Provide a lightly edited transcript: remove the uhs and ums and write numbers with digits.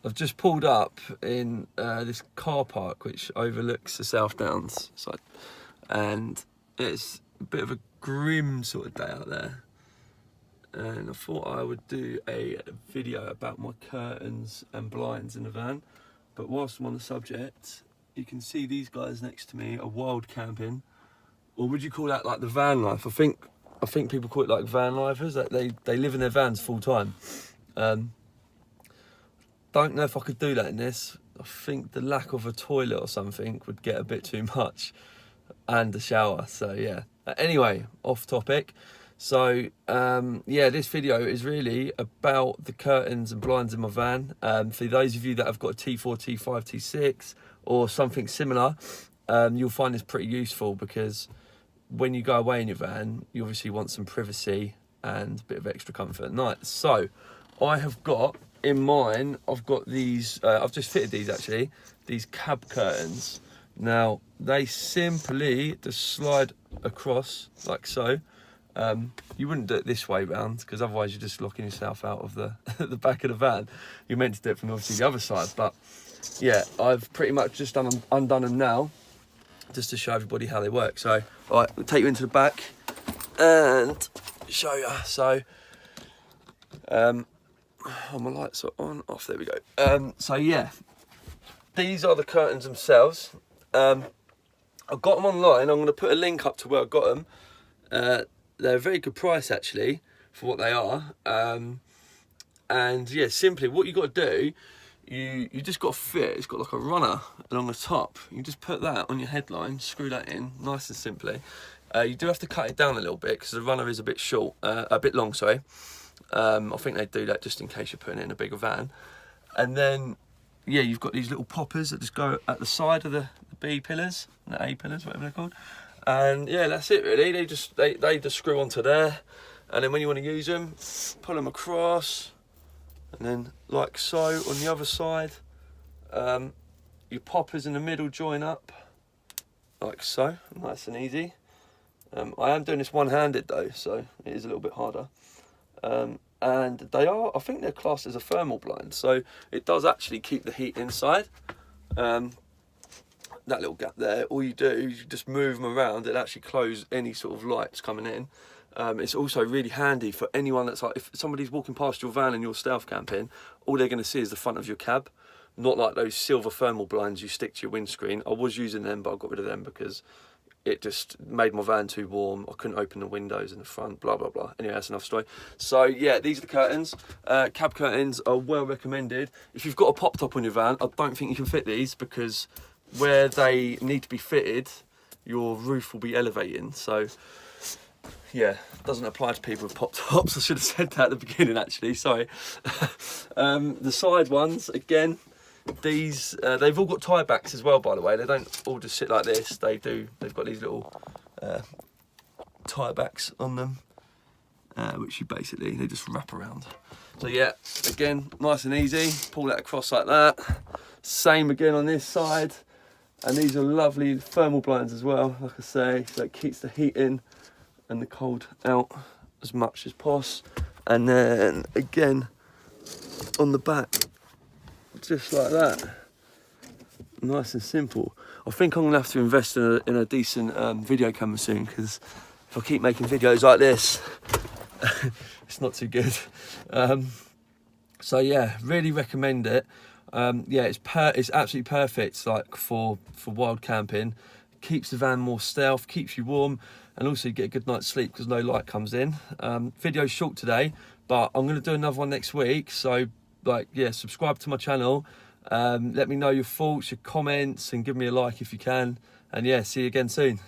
I've just pulled up in this car park which overlooks the South Downs side, and it's a bit of a grim sort of day out there. And I thought I would do a video about my curtains and blinds in the van. But whilst I'm on the subject, you can see these guys next to me are wild camping, or would you call that like the van life? I think people call it like van lifers, that they live in their vans full time. Don't know if I could do that in this. I think the lack of a toilet or something would get a bit too much, and a shower. So yeah. Anyway, off topic. So yeah, this video is really about the curtains and blinds in my van. For those of you that have got a T4, T5, T6 or something similar, you'll find this pretty useful, because when you go away in your van, you obviously want some privacy and a bit of extra comfort at night. So I have got in mine, I've got these, I've just fitted these actually, these cab curtains. Now they simply just slide across like so. You wouldn't do it this way round, because otherwise you're just locking yourself out of the the back of the van. You're meant to do it from obviously the other side, but yeah, I've pretty much just undone them now, just to show everybody how they work. So all right, we'll take you into the back and show you. So oh, my lights are on, off, there we go. So yeah, these are the curtains themselves. I got them online. I'm going to put a link up to where I got them. They're a very good price actually for what they are. And yeah, simply what you got to do, you just got to fit. It's got like a runner along the top. You just put that on your headline, screw that in, nice and simply. You do have to cut it down a little bit, because the runner is a bit short, a bit long, sorry. I think they do that just in case you're putting it in a bigger van. And then yeah, you've got these little poppers that just go at the side of the B pillars, the A pillars, whatever they're called. And yeah, that's it really. They just screw onto there, and then when you want to use them, pull them across, and then like so on the other side, your poppers in the middle join up like so, nice and easy. I am doing this one-handed though, so it is a little bit harder. And they are, I think they're classed as a thermal blind, so it does actually keep the heat inside. That little gap there, all you do is you just move them around. It actually close any sort of lights coming in. It's also really handy for anyone that's like, if somebody's walking past your van and you're stealth camping, all they're going to see is the front of your cab, not like those silver thermal blinds you stick to your windscreen. I was using them, but I got rid of them because it just made my van too warm. I couldn't open the windows in the front, blah, blah, blah. Anyway, that's enough story. So yeah, these are the curtains. Cab curtains are well recommended. If you've got a pop top on your van, I don't think you can fit these, because where they need to be fitted, your roof will be elevating. So yeah, doesn't apply to people with pop tops. I should have said that at the beginning actually, sorry. The side ones, again, these, they've all got tie backs as well, by the way. They don't all just sit like this. They've got these little tie backs on them, which they just wrap around. So yeah, again, nice and easy. Pull that across like that. Same again on this side. And these are lovely thermal blinds as well, like I say, so it keeps the heat in and the cold out as much as possible. And then again on the back, just like that, nice and simple. I think I'm gonna have to invest in a decent video camera soon, because if I keep making videos like this, it's not too good. So yeah, really recommend it. Yeah, it's absolutely perfect, like for wild camping. Keeps the van more stealth, keeps you warm, and also you get a good night's sleep because no light comes in. Video's short today, but I'm going to do another one next week. So like, yeah, subscribe to my channel. Let me know your thoughts, your comments, and give me a like if you can. And yeah, see you again soon.